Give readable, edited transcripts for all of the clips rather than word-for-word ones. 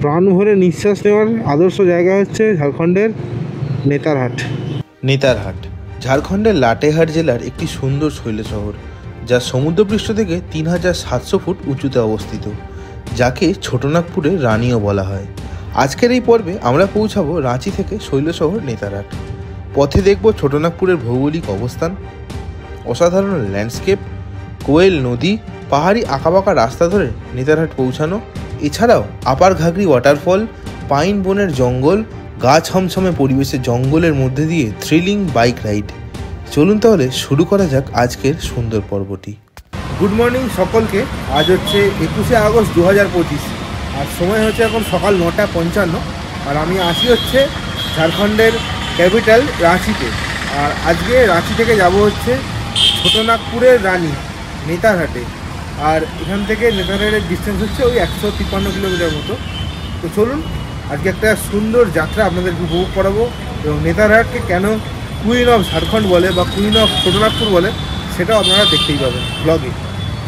প্রাণ ভরে নিঃশ্বাস নেওয়ার আদর্শ জায়গা হচ্ছে ঝাড়খণ্ডের নেতারহাট। নেতারহাট ঝাড়খণ্ডের লাটেহার জেলার একটি সুন্দর শৈল শহর, যা সমুদ্রপৃষ্ঠ থেকে 3700 ফুট উঁচুতে অবস্থিত, যাকে ছোটনাগপুরের রানীও বলা হয়। আজকের এই পর্বে আমরা পৌঁছাবো রাঁচি থেকে শৈল শহর নেতারহাট। পথে দেখব ছোটনাগপুরের ভৌগোলিক অবস্থান, অসাধারণ ল্যান্ডস্কেপ, কোয়েল নদী, পাহাড়ি আঁকাবাঁকা রাস্তা ধরে নেতারহাট পৌঁছানো, এছাড়াও আপার ঘাগরি ওয়াটারফল, পাইন বনের জঙ্গল, গা ছমছমে পরিবেশে জঙ্গলের মধ্যে দিয়ে থ্রিলিং বাইক রাইড। চলুন তাহলে শুরু করা যাক আজকের সুন্দর পর্বটি। গুড মর্নিং সকলকে। আজ হচ্ছে 21শে আগস্ট 2025, আর সময় হচ্ছে এখন সকাল 9:55, আর আমি আসি হচ্ছে ঝাড়খণ্ডের ক্যাপিটাল রাঁচিতে। আর আজকে রাঁচি থেকে যাব হচ্ছে ছোটনাগপুরের রানী নেতারহাটে, আর এখান থেকে নেতারহাটের ডিস্টেন্স হচ্ছে ওই 153 কিলোমিটার মতো। তো চলুন আজকে একটা সুন্দর যাত্রা আপনাদেরকে উপভোগ করাবো, এবং নেতারহাটকে কেন কুইন অফ ঝাড়খণ্ড বলে বা কুইন অফ ছোটনাগপুর বলে সেটাও আপনারা দেখতেই পাবেন ব্লগে।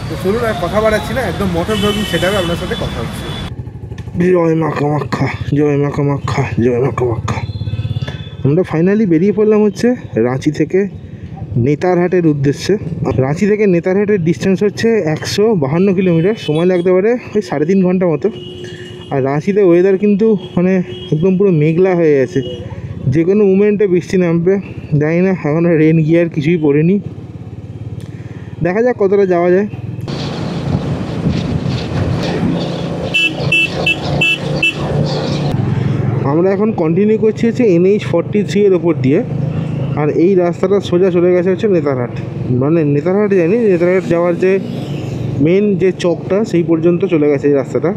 তো চলুন আর কথা বাড়াচ্ছি না, একদম মোটর ব্লগিং সেটাও আপনার সাথে কথা হচ্ছে। জয় মা কামাখ্যা, জয় মা কামাখ্যা, জয় মা কামাখ্যা। আমরা ফাইনালি বেরিয়ে পড়লাম হচ্ছে রাঁচি থেকে নেতারহাটের উদ্দেশ্যে। রাঁচি থেকে নেতারহাটের ডিস্টেন্স হচ্ছে 152 কিলোমিটার, সময় লাগতে পারে ওই 3.5 ঘন্টা মতো। আর রাঁচিতে ওয়েদার কিন্তু মানে একদম পুরো মেঘলা হয়ে গেছে, যে কোনো মুমেন্টে বৃষ্টি নামবে। জানি না, এখনও রেন গিয়ার কিছুই পড়েনি, দেখা যাক কতটা যাওয়া যায়। আমরা এখন কন্টিনিউ করছি হচ্ছে NH-43 এর ওপর দিয়ে, আর এই রাস্তাটা সোজা চলে গেছে হচ্ছে নেতারহাট। মানে নেতারহাট জানি, নেতারহাট যাওয়ার যে মেন যে চকটা সেই পর্যন্ত চলে গেছে এই রাস্তাটা।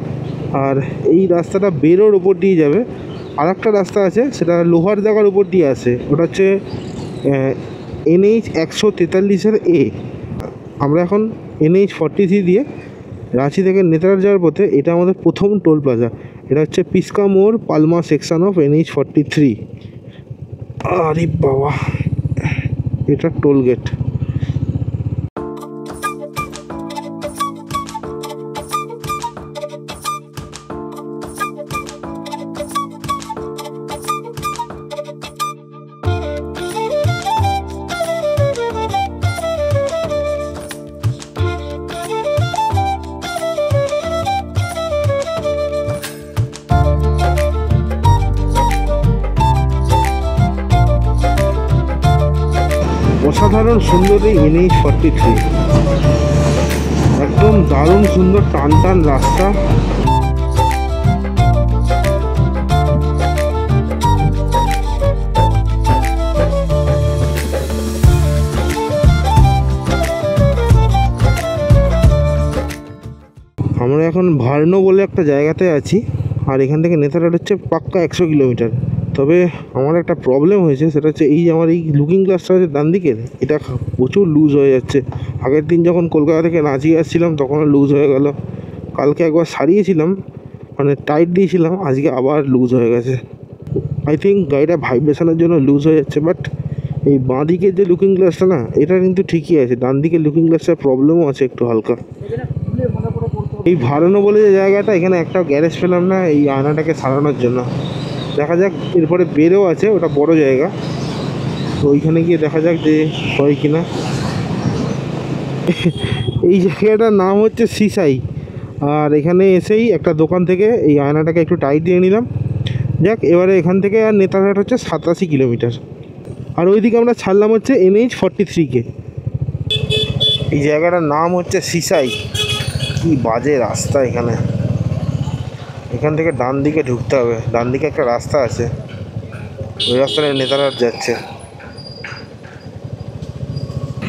আর এই রাস্তাটা বেরোর ওপর দিয়ে যাবে। আর একটা রাস্তা আছে, সেটা লোহার জায়গার উপর দিয়ে আসে, ওটা হচ্ছে NH-143 A। আমরা এখন NH-43 দিয়ে রাঁচি থেকে নেতারহাট যাওয়ার পথে এটা আমাদের প্রথম টোল প্লাজা। এটা হচ্ছে পিস্কা মোড় পালমা সেকশন অফ NH-43। আরে বাবা, এটা টোল গেট। অসাধারণ সুন্দর এই NH-43, একদম দারুণ সুন্দর টান টান রাস্তা। আমরা এখন ভার্নো বলে একটা জায়গাতে আছি, আর এখান থেকে নেতারহাট হচ্ছে পাক্কা 100 কিলোমিটার। তবে আমার একটা প্রবলেম হয়েছে, সেটা হচ্ছে এই আমার এই লুকিং গ্লাসটা আছে ডান দিকের, এটা প্রচুর লুজ হয়ে যাচ্ছে। আগের দিন যখন কলকাতা থেকে রাঁচি আসছিলাম তখন লুজ হয়ে গেল, কালকে একবার সারিয়েছিলাম, মানে টাইট দিয়েছিলাম, আজকে আবার লুজ হয়ে গেছে। আই থিঙ্ক গাড়িটা ভাইব্রেশনের জন্য লুজ হয়ে যাচ্ছে। বাট এই বাঁ দিকের যে লুকিং গ্লাসটা না, এটা কিন্তু ঠিকই আছে, ডান দিকের লুকিং গ্লাসটার প্রবলেমও আছে একটু হালকা। এই ভার্নো বলে যে জায়গাটা, এখানে একটা গ্যারেজ পেলাম না এই আয়নাটাকে সারানোর জন্য। দেখা যাক, এরপরে বেরও আছে, ওটা বড় জায়গা, তো ওইখানে গিয়ে দেখা যাক যে হয় কিনা। এই জায়গাটার নাম হচ্ছে সিসাই, আর এখানে এসেই একটা দোকান থেকে এই আয়নাটাকে একটু টাইট দিয়ে নিলাম। যাক, এবারে এখান থেকে আর নেতারহাট হচ্ছে 87 কিলোমিটার, আর ওইদিকে আমরা ছাড়লাম হচ্ছে NH-43-কে। এই জায়গাটার নাম হচ্ছে সিসাই। কি বাজে রাস্তা এখানে, এখান থেকে ডান দিকে ঢুকতে হবে, ডান দিকে একটা রাস্তা আছে, ওই রাস্তাটা নেতারহাট যাচ্ছে।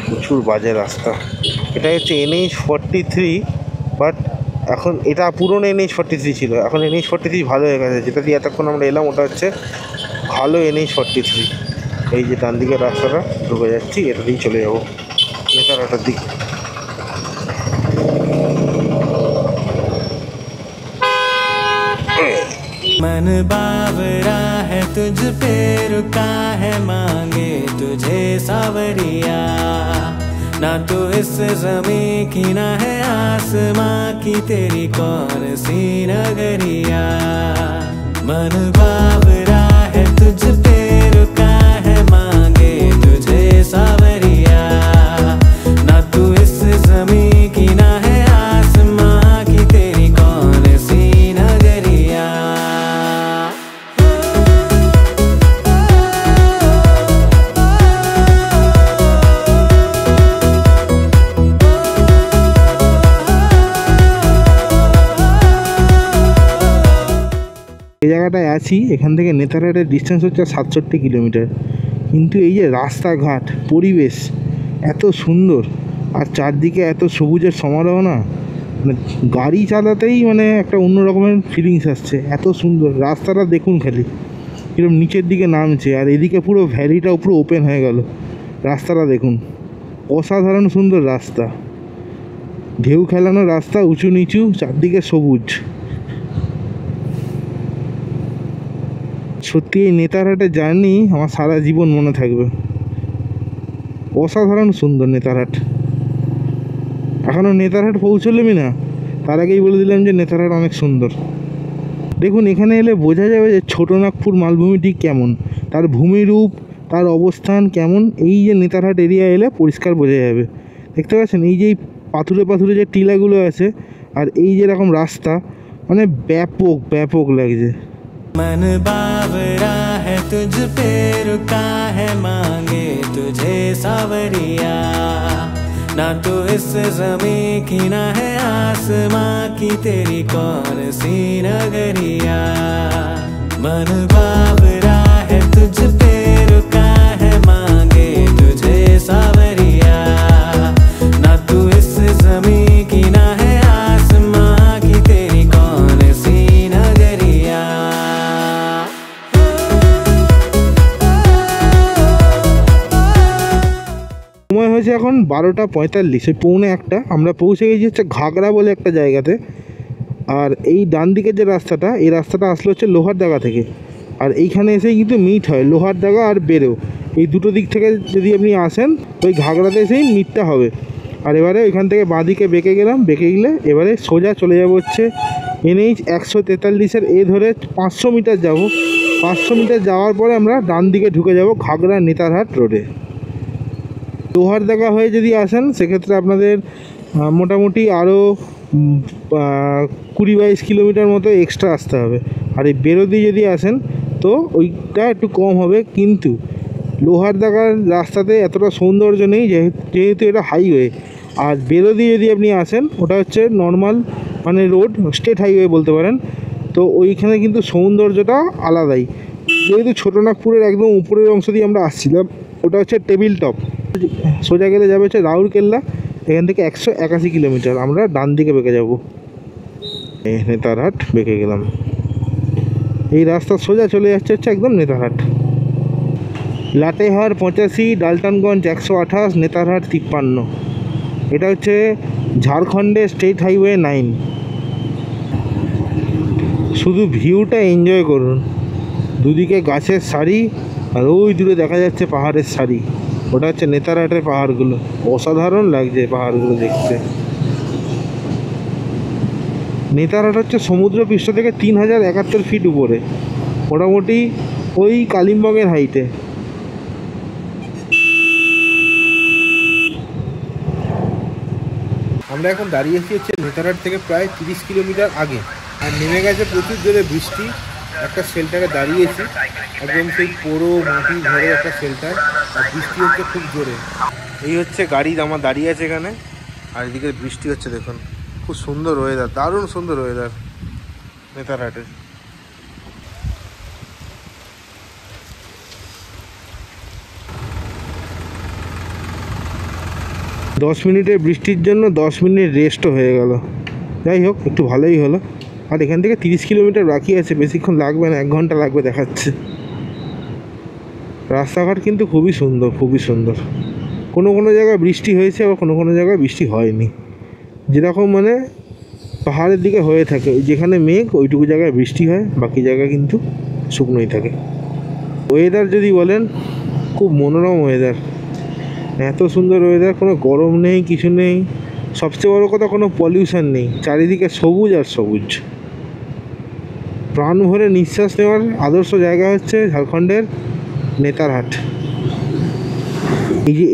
প্রচুর বাজে রাস্তা। এটা হচ্ছে NH-43, বাট এখন এটা পুরনো NH-43 ছিল, এখন NH-43 ভালো হয়ে গেছে। যেটা দিয়ে এতক্ষণ আমরা এলাম ওটা হচ্ছে ভালো NH-43। এই যে ডান দিকের রাস্তাটা ঢুকে যাচ্ছি, এটা দিয়েই চলে যাবো নেতারহাটের দিকে। मन बावरा है तुझ पे रुका है, मांगे तुझे सावरिया। ना तो इस ज़मीं की ना है आसमां की, तेरी कौन सी नगरिया। मन बावरा है तुझ पे रुका है मांगे तुझे सावरिया ना तू इस ज़मीं की ना है आसमां की तेरी कौन सी नगरिया এই জায়গাটায় আছি, এখান থেকে নেতারহাটের ডিস্টেন্স হচ্ছে 67 কিলোমিটার। কিন্তু এই যে রাস্তাঘাট, পরিবেশ এত সুন্দর আর চারদিকে এত সবুজের সমারোহ না, মানে গাড়ি চালাতেই মানে একটা অন্য রকমের ফিলিংস আসছে। এত সুন্দর রাস্তাটা দেখুন, খালি এরকম নিচের দিকে নামছে আর এদিকে পুরো ভ্যালিটাও পুরো ওপেন হয়ে গেল। রাস্তাটা দেখুন, অসাধারণ সুন্দর রাস্তা, ঢেউ খেলানো রাস্তা, উঁচু নিচু, চারদিকে সবুজ। সত্যি এই নেতারহাটের জার্নি আমার সারা জীবন মনে থাকবে। অসাধারণ সুন্দর নেতারহাট। এখনও নেতারহাট পৌঁছলামই না, তার আগেই বলে দিলাম যে নেতারহাট অনেক সুন্দর। দেখুন, এখানে এলে বোঝা যাবে যে ছোটনাগপুর মালভূমিটি কেমন, তার ভূমিরূপ, তার অবস্থান কেমন। এই যে নেতারহাট এরিয়া এলে পরিষ্কার বোঝা যাবে। দেখতে পাচ্ছেন এই যে পাথুরে পাথুরে যে টিলাগুলো আছে আর এই যেরকম রাস্তা, মানে ব্যাপক ব্যাপক লাগছে। मन बावरा है तुझ पे रुका है मांगे तुझे सावरिया ना तो इस ज़मीं की ना है आसमां की तेरी कौन सी नगरिया मन बावरा है तुझ पे रुका है मांगे तुझे सावरिया ना तू इस ज़मीं की ना है आसमां की तेरी कौन सी नगरिया সময় হয়েছে এখন 12:45, ওই 1:45। আমরা পৌঁছে গেছি হচ্ছে ঘাগড়া বলে একটা জায়গাতে। আর এই ডান দিকের যে রাস্তাটা, এই রাস্তাটা আসলে হচ্ছে লোহারডাঙ্গা থেকে। আর এইখানে এসেই কিন্তু মিট হয় লোহারডাঙ্গা আর বেরো, এই দুটো দিক থেকে যদি আপনি আসেন ওই ঘাগড়াতে এসেই মিটটা হবে। আর এবারে ওইখান থেকে বাঁদিকে বেঁকে গেলাম, বেঁকে গেলে এবারে সোজা চলে যাবো হচ্ছে NH 143-এর এ ধরে 500 মিটার যাব। 500 মিটার যাওয়ার পরে আমরা ডান দিকে ঢুকে যাব ঘাগড়া নেতারহাট রোডে। লোহারডাঙ্গা হয়ে যদি আসেন সেক্ষেত্রে আপনাদের মোটামুটি আরও 20-22 কিলোমিটার মতো এক্সট্রা আসতে হবে। আর এই বেরোদি যদি আসেন তো ওইটা একটু কম হবে। কিন্তু লোহারডাঙ্গার রাস্তাতে এতটা সৌন্দর্য নেই, যেহেতু এটা হাইওয়ে। আর বেরোদি যদি আপনি আসেন ওটা হচ্ছে নর্মাল মানে রোড, স্টেট হাইওয়ে বলতে পারেন। তো ওইখানে কিন্তু সৌন্দর্যটা আলাদাই। যেহেতু ছোটনাগপুরের একদম উপরের অংশ দিয়ে আমরা আসছিলাম, ওটা হচ্ছে টেবিল টপ। সোজা গেলে যাবে হচ্ছে রাউরকেল্লা, এখান থেকে 181 কিলোমিটার। আমরা ডান দিকে বেঁকে যাব, নেতারহাট বেঁকে গেলাম। এই রাস্তা সোজা চলে যাচ্ছে হচ্ছে একদম নেতারহাট। লাটেহার 85, ডালটনগঞ্জ 128, নেতারহাট 53। এটা হচ্ছে ঝাড়খণ্ডের স্টেট হাইওয়ে 9। শুধু ভিউটা এনজয় করুন, দুদিকে গাছের সারি আর ওই দূরে দেখা যাচ্ছে পাহাড়ের সারি। ওটা হচ্ছে নেতারহাটের পাহাড়গুলো, অসাধারণ লাগছে পাহাড়গুলো দেখতে। নেতারহাট হচ্ছে সমুদ্রপৃষ্ঠ থেকে 3071 ফিট উপরে, মোটামুটি ওই কালিম্পংয়ের হাইটে। আমরা এখন দাঁড়িয়েছি হচ্ছে নেতারহাট থেকে প্রায় 30 কিলোমিটার আগে। আর নেমে গেছে প্রচুর জোরে বৃষ্টি। একটা শেল্টারে দাঁড়িয়েছি, একদম সেই পোড়ো মাটি ঘরে একটা শেল্টার, আর বৃষ্টি হচ্ছে খুব জোরে। এই হচ্ছে গাড়ি আমার দাঁড়িয়ে আছে এখানে, আর এদিকে বৃষ্টি হচ্ছে। দেখুন খুব সুন্দর ওয়েদার, দারুণ সুন্দর ওয়েদার নেতারহাটের। দশ মিনিটের বৃষ্টির জন্য 10 মিনিট রেস্টও হয়ে গেল। যাই হোক, একটু ভালোই হলো। আর এখান থেকে 30 কিলোমিটার বাকি আছে, বেশিক্ষণ লাগবে না, 1 ঘন্টা লাগবে দেখাচ্ছে। রাস্তাঘাট কিন্তু খুবই সুন্দর, খুবই সুন্দর। কোনো কোনো জায়গায় বৃষ্টি হয়েছে, আবার কোনো কোনো জায়গায় বৃষ্টি হয়নি। যেরকম মানে পাহাড়ের দিকে হয়ে থাকে, যেখানে মেঘ ওইটুকু জায়গায় বৃষ্টি হয়, বাকি জায়গায় কিন্তু শুকনোই থাকে। ওয়েদার যদি বলেন, খুব মনোরম ওয়েদার, এত সুন্দর ওয়েদার, কোনো গরম নেই, কিছু নেই। সবচেয়ে বড় কথা, কোনো পলিউশন নেই, চারিদিকে সবুজ আর সবুজ। প্রাণ ভরে নিঃশ্বাস নেওয়ার আদর্শ জায়গা হচ্ছে ঝাড়খণ্ডের নেতারহাট।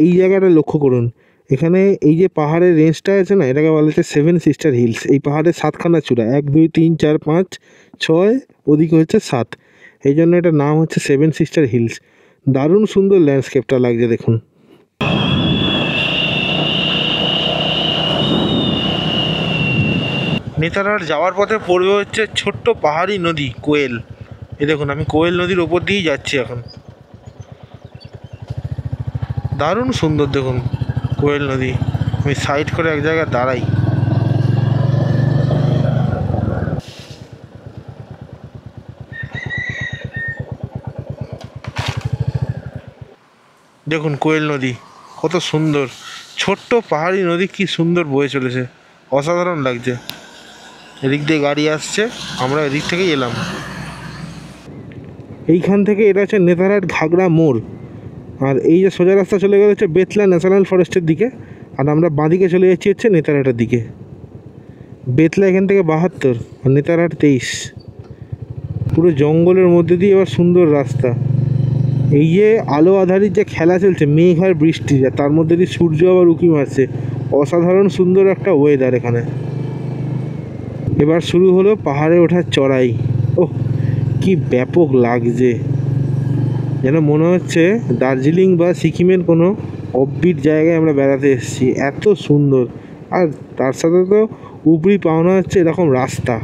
এই জায়গাটা লক্ষ্য করুন, এখানে এই যে পাহাড়ের রেঞ্জটা আছে না, এটাকে বলা হচ্ছে 7 সিস্টার হিলস। এই পাহাড়ের 7খানা চূড়া, 1 2 3 4 5 6, ওদিকে হচ্ছে 7, এই জন্য এটার নাম হচ্ছে 7 সিস্টার হিলস। দারুণ সুন্দর ল্যান্ডস্কেপটা লাগছে দেখুন। নেতারহাট যাওয়ার পথে পড়বে হচ্ছে ছোট্ট পাহাড়ি নদী কোয়েল। এই দেখুন, আমি কোয়েল নদীর ওপর দিয়েই যাচ্ছি এখন। দারুণ সুন্দর দেখুন কোয়েল নদী। আমি সাইড করে এক জায়গায় দাঁড়াই। দেখুন কোয়েল নদী কত সুন্দর, ছোট্ট পাহাড়ি নদী কি সুন্দর বয়ে চলেছে, অসাধারণ লাগছে। এদিক দিয়ে গাড়ি আসছে, আমরা এদিক থেকেই এলাম। এইখান থেকে এটা হচ্ছে নেতারহাট ঘাগড়া মোড়। আর এই যে সোজা রাস্তা চলে গেলে হচ্ছে বেতলা ন্যাশনাল ফরেস্টের দিকে, আর আমরা বাঁদিকে চলে যাচ্ছি হচ্ছে নেতারহাটের দিকে। বেতলা এখান থেকে 72 আর নেতারহাট 23। পুরো জঙ্গলের মধ্যে দিয়ে এবার সুন্দর রাস্তা। এই যে আলো আধারির যে খেলা চলছে, মেঘ আর বৃষ্টি, তার মধ্যে দিয়ে সূর্য আবার উঁকি মারছে, অসাধারণ সুন্দর একটা ওয়েদার এখানে। এবার শুরু হলো পাহাড়ে ওঠার চড়াই। ওহ, কি ব্যাপক লাগছে, যেন মনে হচ্ছে দার্জিলিং বা সিকিমের কোনো অফবিট জায়গায় আমরা বেড়াতে এসেছি, এত সুন্দর। আর তার সাথে তো উপরি পাওনা হচ্ছে এরকম রাস্তা,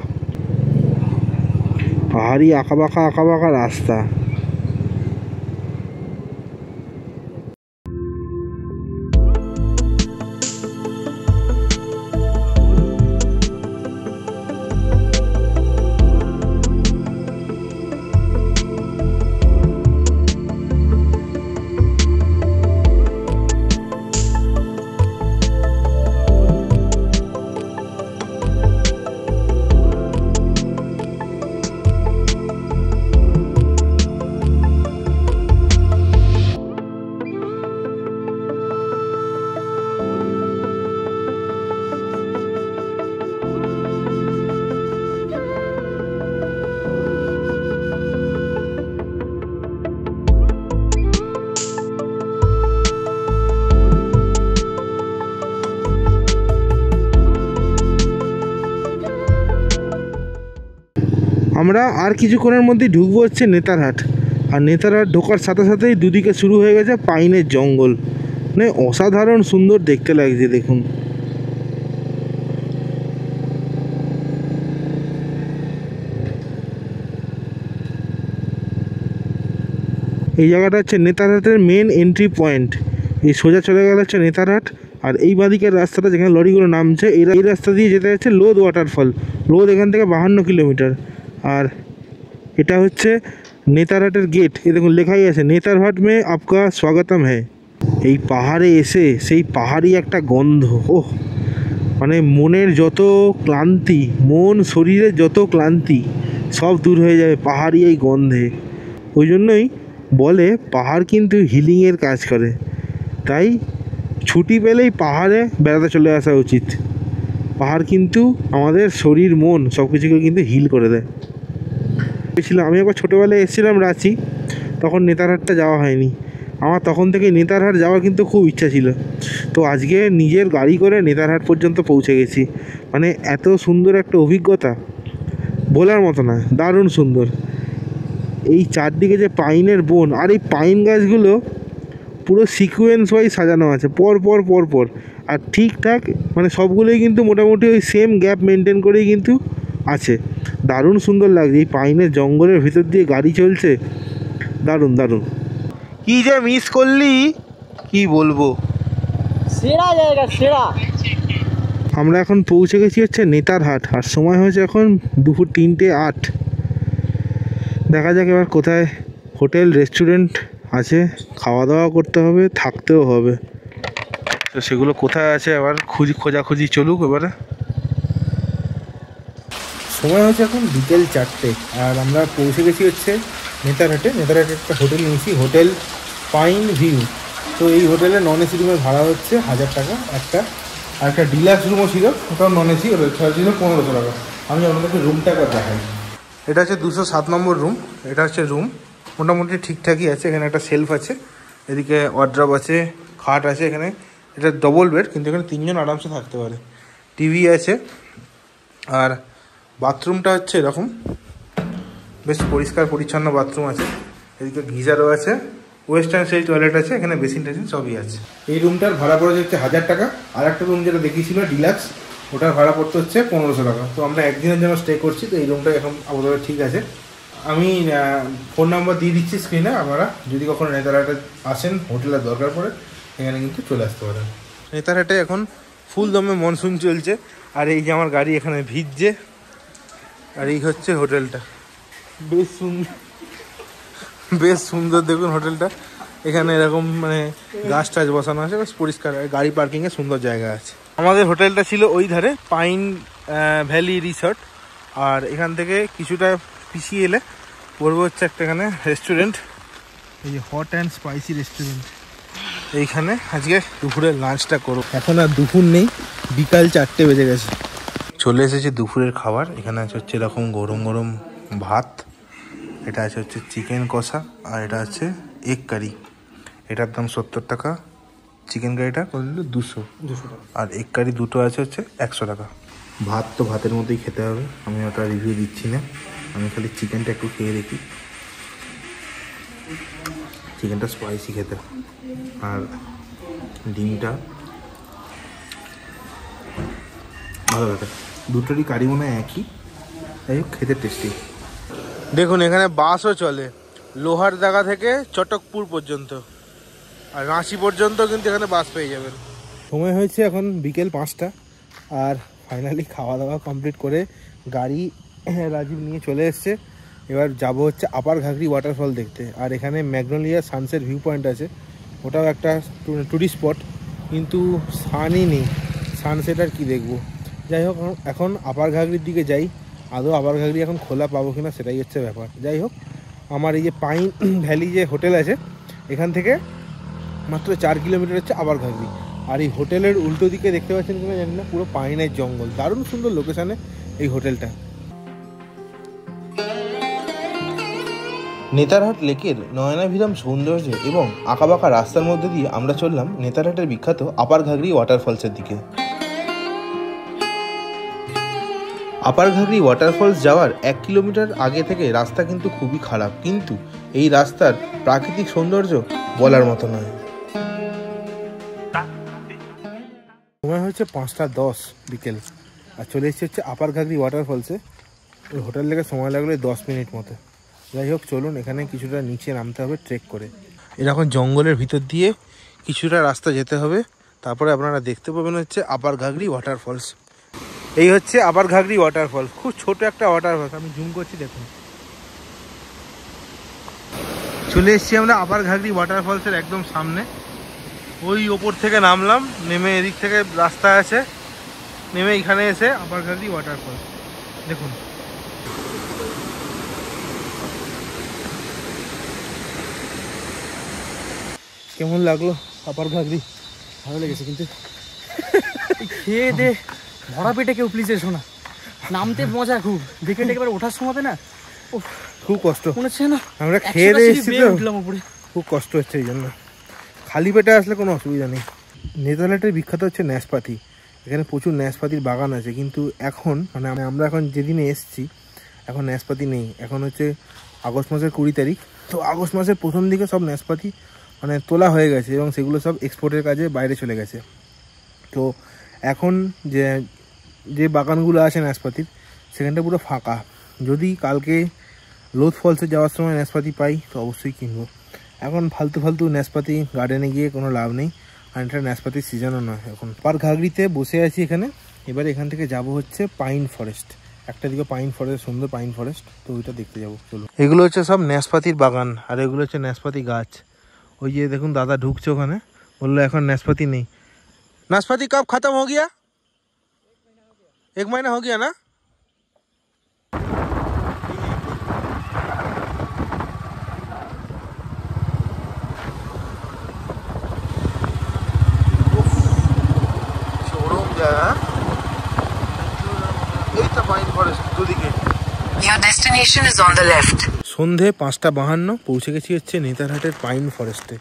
পাহাড়ি আঁকাবাঁকা রাস্তা। আমরা আর কিছুক্ষণের মধ্যেই ঢুকবো হচ্ছে নেতারহাট। আর নেতারহাট ঢোকার সাথে সাথেই দুদিকে শুরু হয়ে গেছে পাইনের জঙ্গল, মানে অসাধারণ সুন্দর দেখতে লাগছে দেখুন। এই জায়গাটা হচ্ছে নেতারহাটের মেন এন্ট্রি পয়েন্ট। এই সোজা চলে গেলে হচ্ছে নেতারহাট, আর এই বাদিকের রাস্তাটা যেখানে লরিগুলো নামছে, এই রাস্তা দিয়ে যেতে হচ্ছে লোদ ওয়াটারফল। লোদ এখান থেকে 52 কিলোমিটার। আর এটা হচ্ছে নেতারহাটের গেট। এ দেখুন লেখাই আছে, নেতারহাট মে আপকা স্বাগতম হ্যায়। এই পাহাড়ে এসে সেই পাহাড়ি একটা গন্ধ, ওহ, মানে মনের যত ক্লান্তি, মন শরীরের যত ক্লান্তি সব দূর হয়ে যাবে পাহাড়ি এই গন্ধে। ওই জন্যই বলে পাহাড় কিন্তু হিলিংয়ের কাজ করে। তাই ছুটি পেলেই পাহাড়ে বেড়াতে চলে আসা উচিত। পাহাড় কিন্তু আমাদের শরীর মন সব কিছুকে কিন্তু হিল করে দেয়। আমি একবার ছোটোবেলায় এসেছিলাম রাঁচি, তখন নেতারহাটটা যাওয়া হয়নি আমার। তখন থেকে নেতারহাট যাওয়ার কিন্তু খুব ইচ্ছা ছিল। তো আজকে নিজের গাড়ি করে নেতারহাট পর্যন্ত পৌঁছে গেছি। মানে এত সুন্দর একটা অভিজ্ঞতা বলার মতো না, দারুণ সুন্দর। এই চারদিকে যে পাইনের বন, আর এই পাইন গাছগুলো পুরো সিকোয়েন্স ওয়াইজ সাজানো আছে, পর পর পর পর, আর ঠিকঠাক মানে সবগুলোই কিন্তু মোটামুটি ওই সেম গ্যাপ মেনটেন করেই কিন্তু আছে। দারুণ সুন্দর লাগছে, এই পাইনের জঙ্গলের ভিতর দিয়ে গাড়ি চলছে, দারুণ দারুণ। কি যে মিস করলি কি বলবো, সেরা জায়গা সেরা। আমরা এখন পৌঁছে গেছি হচ্ছে নেতারহাট, আর সময় হয়েছে এখন দুপুর 3:08। দেখা যাক এবার কোথায় হোটেল রেস্টুরেন্ট আছে, খাওয়া দাওয়া করতে হবে, থাকতেও হবে। তো সেগুলো কোথায় আছে এবার খোঁজাখুঁজি চলুক এবারে। সময় হচ্ছে এখন বিকেল 4টে, আর আমরা পৌঁছে গেছি হচ্ছে নেতারহাটে। নেতারহাটে একটা হোটেল নিয়েছি, হোটেল পাইন ভিউ। তো এই হোটেলে নন এসি রুমের ভাড়া হচ্ছে 1000 টাকা একটা, আর একটা ডিলাক্স রুমও ছিল, ওটাও নন এসি, ওটা ছিল 1500 টাকা। আমি আপনাদেরকে রুমটা একবার দেখাই। এটা হচ্ছে 207 নম্বর রুম। এটা হচ্ছে রুম, মোটামুটি ঠিকঠাকই আছে। এখানে একটা সেলফ আছে, এদিকে ওয়ার্ড্রপ আছে, খাট আছে। এখানে এটা ডবল বেড, কিন্তু এখানে 3 জন আরামসে থাকতে পারে। টিভি আছে, আর বাথরুমটা হচ্ছে এরকম, বেশ পরিষ্কার পরিচ্ছন্ন বাথরুম আছে। এদিকে গিজারও আছে, ওয়েস্টার্ন স্টাইল টয়লেট আছে, এখানে বেসিন টেসিন সবই আছে। এই রুমটার ভাড়া পড়ে হচ্ছে 1000 টাকা। আর একটা রুম যেটা দেখিয়েছিল ডিলাক্স, ওটার ভাড়া পড়তে হচ্ছে 1500 টাকা। তো আমরা একদিনের জন্য স্টে করছি, তো এই রুমটা এখন আপাতত ঠিক আছে। আমি ফোন নাম্বার দিয়ে দিচ্ছি স্ক্রিনে, আপনারা যদি কখনো নেতারহাটে আসেন, হোটেলের দরকার পড়ে, এখানে কিন্তু চলে আসতে পারেন। নেতারহাটে এখন ফুল দমে মনসুন চলছে, আর এই যে আমার গাড়ি এখানে ভিজছে। আর এই হচ্ছে হোটেলটা, বেশ সুন্দর দেখুন হোটেলটা। এখানে এরকম মানে গাছ টাছ বসানো আছে, বেশ পরিষ্কার, গাড়ি পার্কিংয়ে সুন্দর জায়গা আছে। আমাদের হোটেলটা ছিল ওই ধারে, পাইন ভ্যালি রিসর্ট। আর এখান থেকে কিছুটা পিছিয়ে এলে পড়বো হচ্ছে একটা এখানে রেস্টুরেন্ট, এই যে হট অ্যান্ড স্পাইসি রেস্টুরেন্ট। এইখানে আজকে দুপুরের লাঞ্চটা করো। এখন আর দুপুর নেই, বিকাল 4টে বেজে গেছে। চলে এসেছে দুপুরের খাবার। এখানে আছে হচ্ছে এরকম গরম গরম ভাত, এটা আছে হচ্ছে চিকেন কষা, আর এটা আছে এগ কারি। এটার দাম 70 টাকা। চিকেন কারিটা করলে 200 টাকা, আর এগ কারি দুটো আছে হচ্ছে 100 টাকা। ভাত তো ভাতের মধ্যেই খেতে হবে, আমি ওটা রিভিউ দিচ্ছি না, আমি খালি চিকেনটা একটু খেয়ে দেখি। চিকেনটা স্পাইসি খেতে, আর ডিমটা ভালো খেতে। দুটোরই কারি মনে হয় একই, যাই হোক খেতে টেস্টি। দেখুন এখানে বাসও চলে, লোহার দাগা থেকে চটকপুর পর্যন্ত, আর রাঁচি পর্যন্ত কিন্তু এখানে বাস পেয়ে যাবেন। সময় হয়েছে এখন বিকেল 5টা, আর ফাইনালি খাওয়া দাওয়া কমপ্লিট করে গাড়ি রাজীব নিয়ে চলে এসছে। এবার যাব হচ্ছে আপার ঘাগরি ওয়াটারফল দেখতে। আর এখানে ম্যাগনোলিয়া সানসেট ভিউ পয়েন্ট আছে, ওটাও একটা টুরিস্ট স্পট, কিন্তু সানই নেই, সানসেট আর কি দেখবো। যাই হোক এখন আপার ঘাগরির দিকে যাই, আদৌ আপার ঘাগরি এখন খোলা পাবো কিনা সেটাই হচ্ছে ব্যাপার। যাই হোক, আমার এই যে পাইন ভ্যালি যে হোটেল আছে, এখান থেকে মাত্র 4 কিলোমিটার হচ্ছে আপার ঘাগরি। আর এই হোটেলের উল্টো দিকে দেখতে পাচ্ছেন কিনা জানি না, পুরো পাইনের জঙ্গল, দারুণ সুন্দর লোকেশানে এই হোটেলটা। নেতারহাট লেকের নয়নাভিরাম সৌন্দর্য এবং আঁকাবাঁকা রাস্তার মধ্যে দিয়ে আমরা চললাম নেতারহাটের বিখ্যাত আপার ঘাগরি ওয়াটারফলসের দিকে। আপার ঘাগরি ওয়াটারফলস যাওয়ার 1 কিলোমিটার আগে থেকে রাস্তা কিন্তু খুবই খারাপ, কিন্তু এই রাস্তার প্রাকৃতিক সৌন্দর্য বলার মতো নয়। সময় হচ্ছে 5:10 বিকেল, আর চলে এসেছি হচ্ছে আপার ঘাগরি ওয়াটারফলসে। ওই হোটেল থেকে সময় লাগলো 10 মিনিট মতো। যাই হোক চলুন, এখানে কিছুটা নিচে নামতে হবে ট্রেক করে। এরকম জঙ্গলের ভিতর দিয়ে কিছুটা রাস্তা যেতে হবে, তারপরে আপনারা দেখতে পাবেন হচ্ছে আপার ঘাগরি ওয়াটারফলস। এই হচ্ছে আপার ঘাগরি ওয়াটারফল, খুব ছোট একটা ওয়াটারফলস, আমি জুম করছি দেখুন। চলে এসেছি আমরা আপার ঘাগরি ওয়াটারফলসের একদম সামনে। ওই ওপর থেকে নামলাম, নেমে এদিক থেকে রাস্তা আছে, নেমে এখানে এসে আপার ঘাগরি ওয়াটারফল দেখুন। কেমন লাগলো আপার ঘাগরি? ভালো লেগেছে, কিন্তু খেয়ে দে ভরা পেটে কেউ প্লিজ এসো না। নামতে মজা খুব, দেখে একেবারে ওঠার সময় না খুব কষ্ট মনে হচ্ছে না, আমরা খেয়ে দিয়ে এসেছি তো, উঠলাম উপরে, খুব কষ্ট হচ্ছে। এই জন্য খালি পেটে আসলে কোনো অসুবিধা নেই। নেদারল্যান্ডের বিখ্যাত হচ্ছে ন্যাসপাতি, এখানে প্রচুর ন্যাসপাতির বাগান আছে, কিন্তু এখন মানে আমরা এখন যেদিনে এসেছি এখন ন্যাসপাতি নেই। এখন হচ্ছে আগস্ট মাসের 20 তারিখ, তো আগস্ট মাসের প্রথম দিকে সব ন্যাসপাতি মানে তোলা হয়ে গেছে এবং সেগুলো সব এক্সপোর্টের কাজে বাইরে চলে গেছে। তো এখন যে বাগানগুলো আছে ন্যাসপাতির, সেখানটা পুরো ফাঁকা। যদি কালকে লোথ ফলসে যাওয়ার সময় ন্যাসপাতি পাই তো অবশ্যই কিনবো। এখন ফালতু ন্যাসপাতি গার্ডেনে গিয়ে কোনো লাভ নেই, আর এটা ন্যাসপাতির সিজনও নয়। এখন আপার ঘাগরিতে বসে আছি এখানে, এবারে এখান থেকে যাব হচ্ছে পাইন ফরেস্ট। একটা দিকে পাইন ফরেস্ট, সুন্দর পাইন ফরেস্ট, তো ওইটা দেখতে যাবো। চলো, এগুলো হচ্ছে সব ন্যাসপাতির বাগান, আর এগুলো হচ্ছে ন্যাসপাতি গাছ। ওই যে দেখুন দাদা ঢুকছে ওখানে, বললো এখন নাশপাতি নেই। नाशपाती कब खत्म हो गया? 1 महीना हो गया ना? Your destination destination is on the left. সন্ধে 5:52 পৌঁছে গেছি হচ্ছে নেতারহাটের পাইন ফরেস্টে।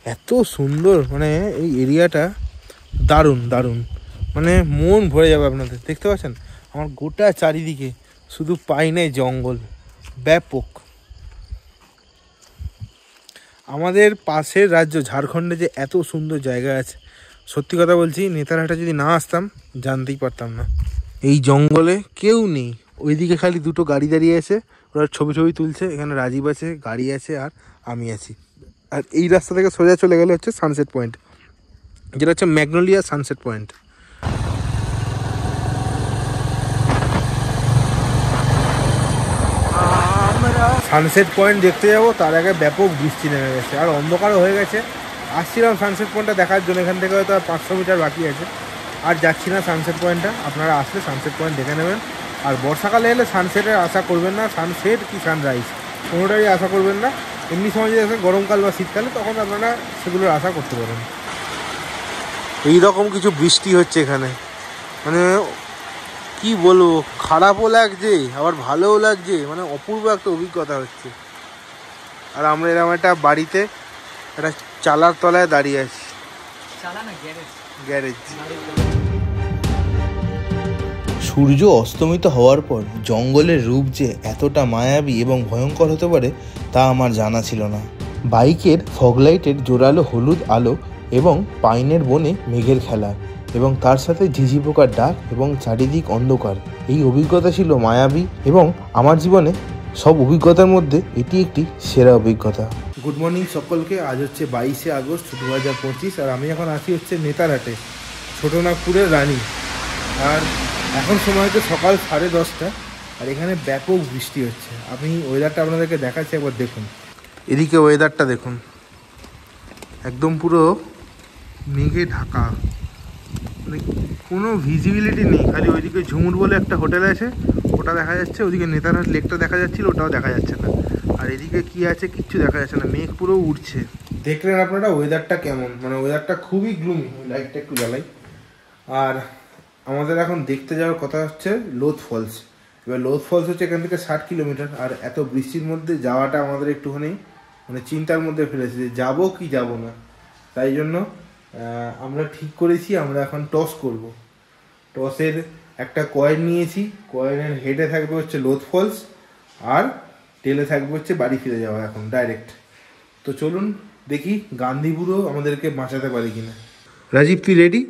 এত সুন্দর, মানে এই এরিয়াটা দারুণ দারুণ, মানে মন ভরে যাবে আপনাদের। দেখতে পাচ্ছেন আমার গোটা চারিদিকে শুধু পাইনে জঙ্গল, ব্যাপক। আমাদের পাশের রাজ্য ঝাড়খণ্ডে যে এত সুন্দর জায়গা আছে, সত্যি কথা বলছি নেতারহাটে যদি না আসতাম জানতেই পারতাম না। এই জঙ্গলে কেউ নেই, ওইদিকে খালি দুটো গাড়ি দাঁড়িয়ে আছে, ওরা ছবি তুলছে। এখানে রাজীব আছে, গাড়ি আছে, আর আমি আছি। আর এই রাস্তা থেকে সোজা চলে গেলে হচ্ছে সানসেট পয়েন্ট, যেটা হচ্ছে magnolia sunset point. Sunset point দেখতে যাবো, তার আগে ব্যাপক বৃষ্টি নেমে গেছে আর অন্ধকারও হয়ে গেছে। আসছিলাম সানসেট পয়েন্টটা দেখার জন্য, এখান থেকে হয়তো আর 500 মিটার বাকি আছে। আর যাচ্ছি না সানসেট পয়েন্টটা, আপনারা আসলে সানসেট পয়েন্ট দেখে নেবেন। আর বর্ষাকালে এলে সানসেটের আশা করবেন না, সানসেট কি সানরাইজ কোনোটারই আশা করবেন না। এমনি সময় যদি আসেন গরমকাল বা শীতকালে, তখন আপনারা সেগুলোর আশা করতে পারেন। এইরকম কিছু বৃষ্টি হচ্ছে এখানে, মানে কি বলবো, খারাপও লাগছে আবার ভালোও লাগছে, মানে অপূর্ব একটা অভিজ্ঞতা হচ্ছে। আর আমরা এরকম একটা বাড়িতে একটা চালার তলায় দাঁড়িয়ে আছি, গ্যারেজ। সূর্য অস্তমিত হওয়ার পর জঙ্গলের রূপ যে এতটা মায়াবী এবং ভয়ঙ্কর হতে পারে তা আমার জানা ছিল না। বাইকের ফগলাইটের জোরালো হলুদ আলো এবং পাইনের বনে মেঘের খেলা এবং তার সাথে ঝিঝি পোকার ডাক এবং চারিদিক অন্ধকার, এই অভিজ্ঞতা ছিল মায়াবী এবং আমার জীবনে সব অভিজ্ঞতার মধ্যে এটি একটি সেরা অভিজ্ঞতা। গুড মর্নিং সকলকে। আজ হচ্ছে 22শে আগস্ট 2025, আর আমি এখন আছি হচ্ছে নেতারহাটে, ছোটনাগপুরের রানী। আর এখন সময় হচ্ছে সকাল 10:30, আর এখানে ব্যাপক বৃষ্টি হচ্ছে। আমি ওয়েদারটা আপনাদেরকে দেখাচ্ছি, একবার দেখুন। এদিকে ওয়েদারটা দেখুন, একদম পুরো মেঘে ঢাকা, মানে কোনো ভিজিবিলিটি নেই। খালি ওইদিকে ঝুমুর বলে একটা হোটেল আছে, ওটা দেখা যাচ্ছে। ওইদিকে নেতারহাট লেকটা দেখা যাচ্ছিল, ওটাও দেখা যাচ্ছে না। আর এদিকে কি আছে কিচ্ছু দেখা যাচ্ছে না, মেঘ পুরো উঠছে। দেখলেন আপনারা ওয়েদারটা কেমন, মানে ওয়েদারটা খুবই গ্লুমি। লাইটটা একটু জ্বালাই। আর আমাদের এখন দেখতে যাওয়ার কথা হচ্ছে লোধ ফলস। এবার লোধ ফলস হচ্ছে এখান থেকে 60 কিলোমিটার। আর এত বৃষ্টির মধ্যে যাওয়াটা আমাদের একটুখানি মানে চিন্তার মধ্যে ফেলেছে যে যাবো কি যাবো না। তাই জন্য আমরা ঠিক করেছি আমরা এখন টস করব। টসের একটা কয়েন নিয়েছি, কয়েনের হেডে থাকবে হচ্ছে লোধ ফলস, আর টেলে থাকবে হচ্ছে বাড়ি ফিরে যাওয়া এখন ডাইরেক্ট। তো চলুন দেখি গান্ধী বুড়ো আমাদেরকে বাঁচাতে পারি কিনা। রাজীব, তুই রেডি?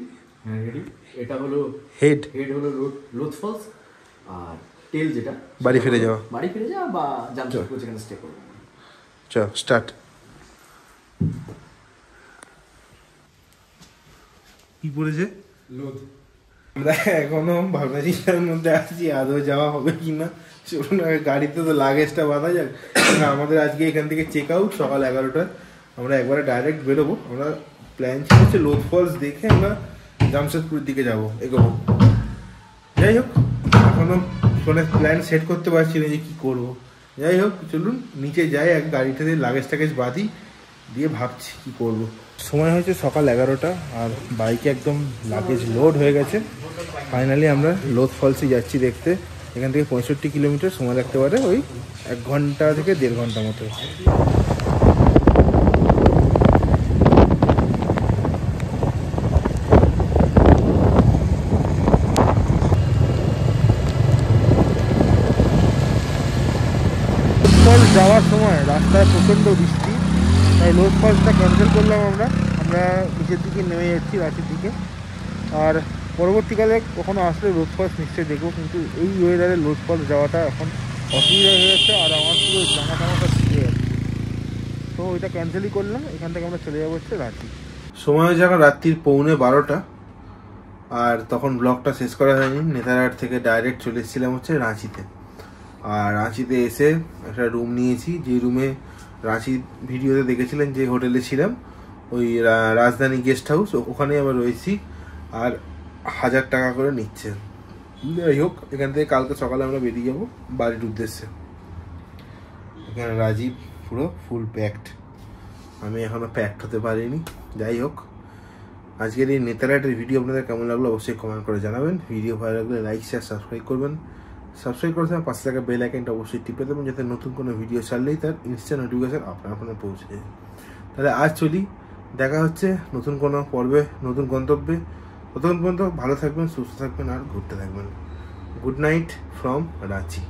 হ্যাঁ রেডি। এটা হলো হেড হলো লোধ ফলস, আর টেল যেটা বাড়ি ফিরে যাওয়া বা জামশেদপুর যেখানে স্টে করব। চল স্টার্ট। কি পড়েছে? লোধ। আমরা এখনো ভাবনা চিন্তার মধ্যে আছি আদৌ যাওয়া হবে কিনা। চলুন গাড়িতে তো লাগেজটা বাঁধা যাক। আমাদের আজকে এখান থেকে চেক আউট সকাল 11টায়, আমরা একবারে ডাইরেক্ট বেরোবো। আমরা প্ল্যান ছিল হচ্ছে লোধ ফলস দেখে আমরা জামশেদপুরের দিকে যাবো, এগোবো। যাই হোক, এখনো ফোনে প্ল্যান সেট করতে পারছি না যে কী করবো। যাই হোক চলুন নিচে যাই, এক গাড়িটাতে লাগেজ টাগেজ বাঁধি, দিয়ে ভাবছি কী করবো। সময় হয়েছে সকাল 11টা, আর বাইকে একদম লাগেজ লোড হয়ে গেছে। ফাইনালি আমরা লোধ ফলসে যাচ্ছি দেখতে। এখান থেকে 65 কিলোমিটার, সময় লাগতে পারে ওই 1 ঘন্টা থেকে 1.5 ঘন্টা মতো। যাওয়ার সময় রাস্তায় প্রচণ্ড বৃষ্টি, তাই লোধ ফলসটা ক্যান্সেল করলাম। আমরা নিচের দিকে নেমে যাচ্ছি, রাঁচির দিকে। আর পরবর্তীকালে কখনো আসলে লোধ ফলস নিশ্চয়ই দেখবো, কিন্তু এই ওয়েদারে লোধ ফলস যাওয়াটা এখন অসুবিধা হয়ে যাচ্ছে। আর আমার পুরো জামা টামাটা ভিজে যাচ্ছে, তো ওইটা ক্যান্সেলই করলাম। এখান থেকে আমরা চলে যাবো হচ্ছে রাঁচি। সময় হয়েছে এখন রাত্রির 11:15, আর তখন ব্লগটা শেষ করা হয়নি। নেতারহাট থেকে ডাইরেক্ট চলে এসেছিলাম হচ্ছে রাঁচিতে। আর রাঁচিতে এসে একটা রুম নিয়েছি, যে রুমে রাঁচি ভিডিওতে দেখেছিলেন যে হোটেলে ছিলাম, ওই রাজধানী গেস্ট হাউস, ওখানেই আবার রয়েছি। আর 1000 টাকা করে নিচ্ছে। যাই হোক, এখান থেকে কালকে সকালে আমরা বেরিয়ে যাবো বাড়ির উদ্দেশ্যে। এখানে রাজীব পুরো ফুল প্যাকড, আমি এখনও প্যাকড হতে পারিনি। যাই হোক, আজকের এই নেতারহাটের ভিডিও আপনাদের কেমন লাগলো অবশ্যই কমেন্ট করে জানাবেন। ভিডিও ভালো লাগলে লাইক শেয়ার সাবস্ক্রাইব করবেন। সাবস্ক্রাইব করার সময় পাশে থাকা বেল আইকনটা অবশ্যই টিপে দেবেন, যাতে নতুন কোনো ভিডিও ছাড়লেই তার ইনস্ট্যান্ট নোটিফিকেশান আপনার পৌঁছে যায়। তাহলে আজ চলি, দেখা হচ্ছে নতুন কোনো পর্বে, নতুন গন্তব্যে। ততক্ষণ পর্যন্ত ভালো থাকবেন, সুস্থ থাকবেন আর ঘুরতে থাকবেন। Good night from Ranchi.